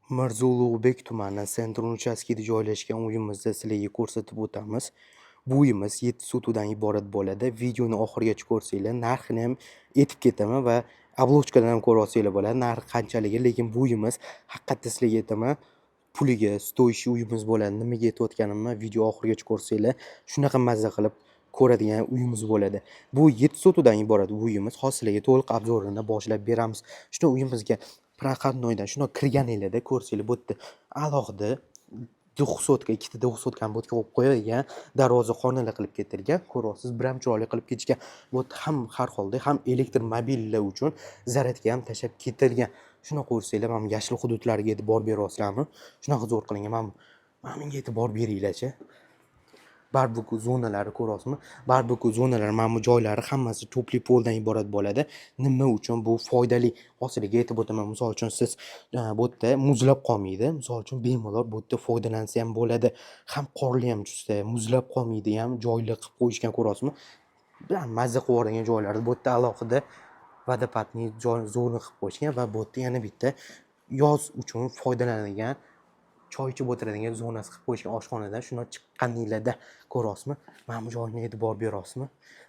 Mirzo Ulug'bek tumani Sentrum uchastkasida joylashgan uyimizda sizlarga ko'rsatib o'tamiz. Bu uyimiz 7 sotudan iborat bo'ladi. Videoni oxirigacha ko'rsanglar, narxini ham aytib ketaman va oblochkadan ham ko'rib olsanglar bo'ladi. Narxi qanchaligi, lekin bu uyimiz haqiqatda sizlarga aytaman, puliga stoyishi uyimiz bo'ladi. Nimaga aytayotganimni video oxirigacha ko'rsanglar, shunaqa mazza qilib ko'radigan uyimiz bo'ladi. Bu 7 sotudan iborat uyimiz. Hozir sizlarga to'liq obzorini boshlab beramiz. Shuna uyimizga proqatnoydan shundoq kirganinglarda ko'rsanglar, bu yerda alohida do'xsotka, ikkita do'xsotkani bu yerga qo'yib qo'yilgan, darvoza xonalar qilib ketilgan. Ko'ryapsiz, bir ham chiroyli qilib ketishgan. Bu yerda ham har holda ham elektromobillar uchun zaryadga ham tashab ketilgan. Shunaqa ko'rsanglar, mana yashil hududlarga e'tibor beryapsizlarmi? Shunaqa zo'r qilingan. Mana menga e'tibor beringlar-chi. Barbeku zonalari ko'ryapsizmi? Barbeku zonalari mana bu joylari hammasi to'pli poldan iborat bo'ladi. Nima uchun bu foydali? Hozirga aytib o'taman. Misol uchun siz bu yerda muzlab qolmaydi. Misol uchun bemalol bu yerda foydalansa ham bo'ladi. Ham qorli ham tushsa, muzlab qolmaydi ham joyli qilib qo'yishgan, ko'ryapsizmi? Bilan mazza qilib yuborgan joylari bu yerda alohida vodopadni zona qilib qo'yishgan va bu yerda yana bitta yoz uchun foydalanadigan choy ichib o'tiradigan zonasi qilib qo'yishgan oshxonadan. Shuni chiqqaninglarda ko'ryapsizmi? Mana bu joyga e'tibor beryapsizmi?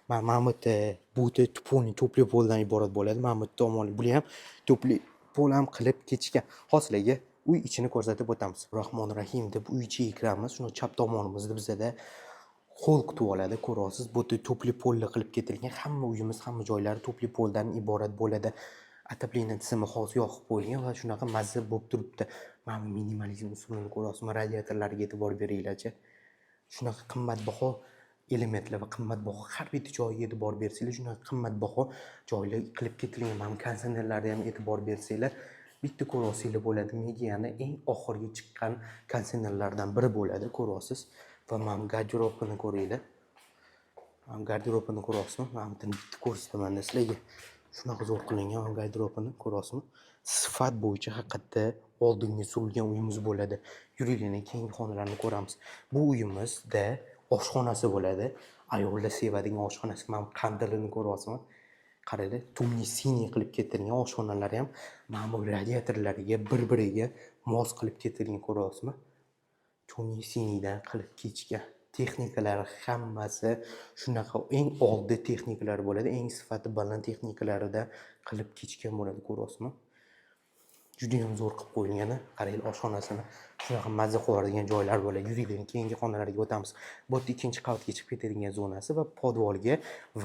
Mana bu yerda bu to'pli poldan iborat bo'ladi. Mana bu tomoni buni ham to'pli pol ham qilib ketishgan. Hozirlarga uy ichini ko'rsatib o'tamiz. Rahmonrohim deb uy ichiga kiramiz. Shuni chap tomonimizda bizada qo'l kutib oladi, ko'ryapsiz. Bu yerda to'pli polli qilib ketilgan. Hamma uyimiz, hamma joylari to'pli poldan iborat bo'ladi. Ataplina tizimi hozir yoqib qo'yilgan va shunaqa mazza bo'lib turibdi. Mana bu minimalizm usulini ko'ryapsizmi? Radiatorlarga e'tibor beringlar-chi. Shunaqa qimmatbaho elementlar va qimmatbaho har bitta joyiga e'tibor bersanglar, shunaqa qimmatbaho joylar qilib ketilgan. Mana konditsionerlarga ham e'tibor bersanglar, bitta ko'rasizlar bo'ladi. Mediana eng oxirgi chiqqan konditsionerlardan biri bo'ladi, ko'ryapsiz. Va mana garderobini ko'ringlar. Mana garderobini ko'ryapsizmi? Mana buni bitta ko'rsataman sizlarga. Shunaqa zo'r qilingan garderobini ko'ryapsizmi? Sifat bo'yicha haqiqatda oldinga surilgan uyimiz bo'ladi. Yuringlar, keyingi xonalarni ko'ramiz. Bu uyimizda oshxonasi bo'ladi. Ayollar sevadigan oshxonasi. Mana qandilini ko'ryapsizmi? Qaranglar, tumni siniy qilib ketilgan oshxonalar ham mana bu radiatorlariga bir-biriga mos qilib ketilgan, ko'ryapsizmi? Tumni siniydan qilib ketishgan. Texnikalari hammasi shunaqa eng oldi texnikalar bo'ladi. Eng sifati baland texnikalarida qilib ketishgan bo'ladi, ko'ryapsizmi? Juda ham zo'r qilib qo'yilgan. Qaranglar, oshxonasini shunaqa mazza qiladigan joylar bo'ladi. Yuringlar, keyingi xonalarga o'tamiz. Bu yerda ikkinchi qavatga chiqib ketadigan zonasi va podvolga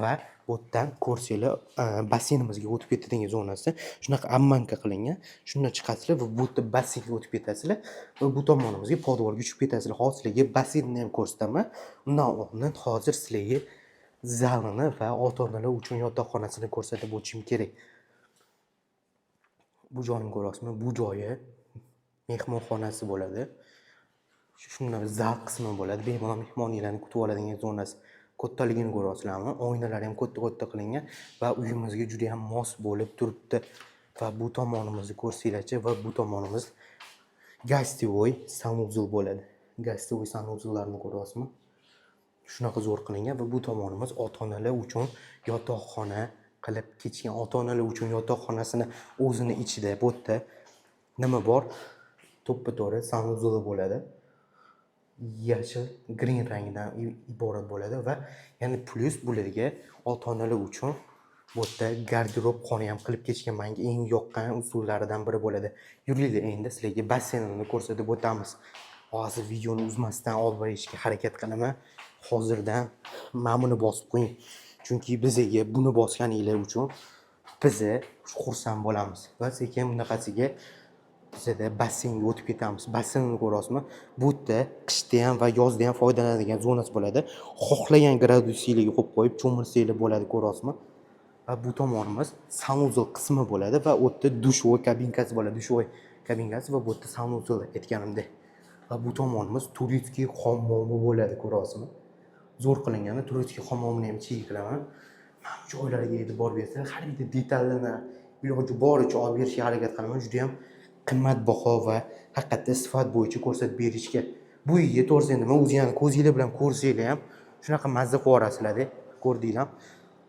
va bu yerdan ko'rsanglar basseynimizga o'tib ketadigan zonasi. Shunaqa ammanka qilingan. Shundan chiqasizlar va bu yerda basseynga o'tib ketasizlar va bu tomonimizga podvolga tushib ketasizlar. Hozir sizlarga basseynni ham ko'rsataman. Undan oldin hozir sizlarga zalini va ota-onalar uchun yotoqxonasini ko'rsatib o'tishim kerak. Bu joyni ko'ryapsizmi? Bu joyi mehmonxonasi bo'ladi. Shundan zal qismi bo'ladi. Bemalol mehmonlarni kutib oladigan zonasi. Kattaligini ko'ryapsizlarmi? Oynalari ham katta-katta qilingan va uyimizga juda ham mos bo'lib turibdi. Va bu tomonimizni ko'rsanglarchi, va bu tomonimiz gostivoy sanuzul bo'ladi. Gostivoy sanuzullarni ko'ryapsizmi? Shunaqa zo'r qilingan va bu tomonimiz ota-onalar uchun yotoqxona qilib ketgan. Ota-onalar uchun yotoqxonasini o'zini ichida bu yerda nima bor? To'ppa-to'g'ri sanuzuli bo'ladi. Yashil, green rangdan iborat bo'ladi va yana plus bularga ota-onalar uchun bu yerda garderob xona ham qilib ketishgan. Menga eng yoqqan usullaridan biri bo'ladi. Yuringlar, endi sizlarga basseynini ko'rsatib o'tamiz. Hozir videoni uzmasdan olib borishga harakat qilaman. Hozirdan mana buni bosib qo'ying. Chunki bizga buni bosganinglar uchun biz xursand bo'lamiz va sekin bunaqasiga bizda basseynga o'tib ketamiz. Basseynni ko'ryapsizmi? Bu yerda qishda ham va yozda ham foydalanadigan zonasi bo'ladi. Xohlagan gradusiylarga qo'yib qo'yib cho'mirsanglar bo'ladi, ko'ryapsizmi? Va bu tomonimiz sanuzul qismi bo'ladi va u yerda dushvoy kabinkasi bo'ladi. Dushvoy kabinkasi va bu yerda sanuzul aytganimdek. Va bu tomonimiz turistik hammomi bo'ladi, ko'ryapsizmi? Zo'r qilingan. Turistik hammomini ham chek qilaman. Mana bu joylarga e'tibor bersanglar, har bitta detallarni iloji boricha olib berishga harakat qilaman. Juda ham qimmatbaho va haqiqatda sifat bo'yicha ko'rsatib berishga. Bu uyga to'g'risi nima, o'zingizning ko'zingizlar bilan ko'rsanglar ham shunaqa mazza qilib yorasizlar-da. Ko'rdinglar?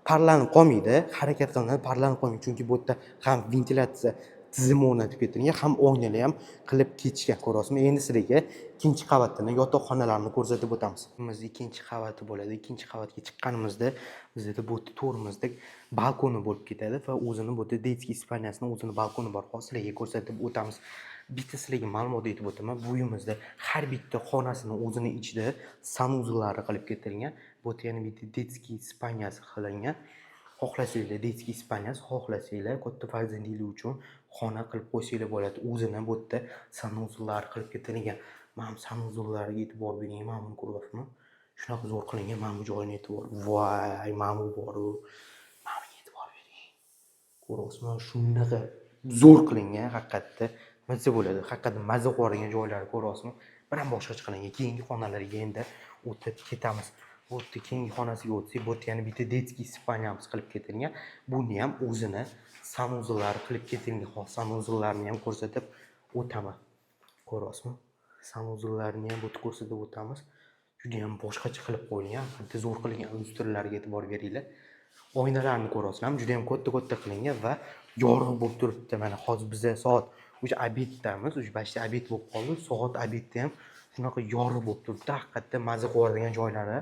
Parlanib qolmaydi, harakat qilinadi, parlanib qolmaydi. Chunki bu yerda ham ventilyatsiya tizimni o'rnatib ketgan, ham oynali ham qilib ketishgan, ko'ryapsizmi? Endi sizlarga ikkinchi qavatini, yotoqxonalarni ko'rsatib o'tamiz. Biz ikkinchi qavati bo'ladi. Ikkinchi qavatga chiqqanimizda bizda bu yerda to'rimizda balkoni bo'lib ketadi va o'zini bu yerda детский spalnyasini o'zini balkoni bor. Hozir sizlarga ko'rsatib o'tamiz. Bitta sizlarga ma'lumot aytib o'taman. Bu uyimizda har bitta xonasini o'zini ichida sanuzullari qilib ketilgan. Bu yerda yana bitta детский spalnyasi qilingan. Xohlasanglar детский spalnyasi, xohlasanglar katta farzandinglar uchun xona qilib qo'ysanglar bo'ladi. O'zini bu yerda sanuzullari qilib ketilgan. Mana sanuzullariga e'tibor bering, mana buni ko'ryapsizmi? Shunaqa zo'r qilingan, mana bu joyini e'tibor. Voy, mana bu boru. Mana bunga e'tibor bering. Ko'ryapsizmi? Shunaqa zo'r qilingan haqiqatda. Mazza bo'ladi. Haqiqatdan mazza qiladigan joylari ko'ryapsizmi? Biram boshqacha qilingan. Keyingi xonalarga endi o'tib ketamiz. Bu yerda keyingi xonasiga o'tsak, bu yerda yana bitta детский spalnyamiz qilib ketilgan. Buni ham o'zini sanuzullari qilib ketilgan. Hozir sanuzullarni ham ko'rsatib o'taman. Ko'ryapsizmi? Sanuzullarni ham bu yerda ko'rsatib o'tamiz. Juda ham boshqacha qilib qo'yilgan. Bitta zo'r qilingan illyustralarga e'tibor beringlar. Oynalarni ko'ryapsizlarmi? Juda ham katta qilingan va yorug' bo'lib turibdi. Mana hozir bizda soat o'sha obeddamiz, o'sha bashta obed bo'lib qoldi. Soat obedda ham shunaqa yorug' bo'lib turibdi. Haqiqatda mazza qiladigan joylari.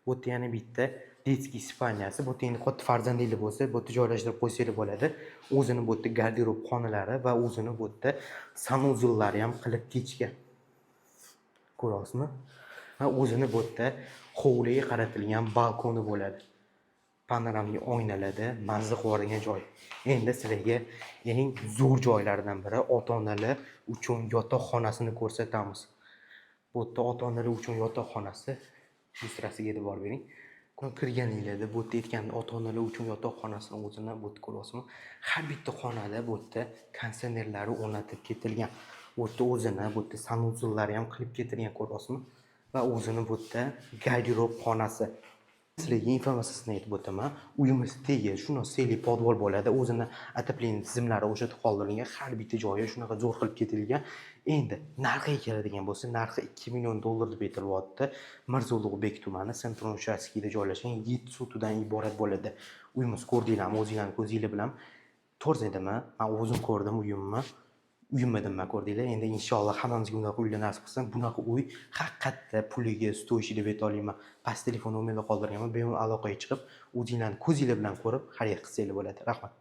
Bu yerda yana bitta детский spalnyasi. Bu yerda endi katta farzandinglar bo'lsa, bu yerda joylashtirib qo'ysanglar bo'ladi. O'zini bu yerda garderob xonalari va o'zini bu yerda sanuzullari ham qilib ketishgan. Ko'ryapsizmi? Va o'zini bu yerda hovliga qaratilgan balkoni bo'ladi. Panoramli oynalarda mazza qiladigan joy. Endi sizlarga eng zo'r joylardan biri ota-onalar uchun yotoqxonasini ko'rsatamiz. Bu yerda ota-onalar uchun yotoqxonasi illyustrasiyaga e'tibor bering. Kirganinglarda bu yerda aytgan ota-onalar uchun yotoqxonasini o'zini bu yerda ko'ryapsizmi? Har bitta xonada bu yerda konditsionerlari o'rnatib ketilgan. Bu yerda o'zini bu yerda sanuzullari ham qilib ketilgan, ko'ryapsizmi? Va o'zini bu yerda garderob xonasi. Sizlarga informatsiyasini aytib o'taman. Uyimiz tegi shunday seli podvol bo'ladi. O'zini отопление tizimlari o'sha qoldirilgan. Har bitta joyi shunaqa zo'r qilib ketilgan. Endi narxiga keladigan bo'lsa, narxi $2 million deb aytilyapti. Mirzo Ulug'bek tumani, Central uchastkasida joylashgan 7 sotudan iborat bo'ladi. Uyimiz ko'rdinglarmi, o'zingizlarning ko'zingiz bilan. To'g'ri aytaman, men o'zim ko'rdim uyimni. Uyimdan ko'rdinglar. Endi inshaalloh hammamizga bunaqa uylar nasib qilsin. Bunaqa uy haqiqatda puliga stoyishi deb ayta olaman. Past telefon nomerni qoldirganman. Bemalol aloqaga chiqib, o'zingizlarning ko'zinglar bilan ko'rib xarid qilsanglar bo'ladi. Rahmat.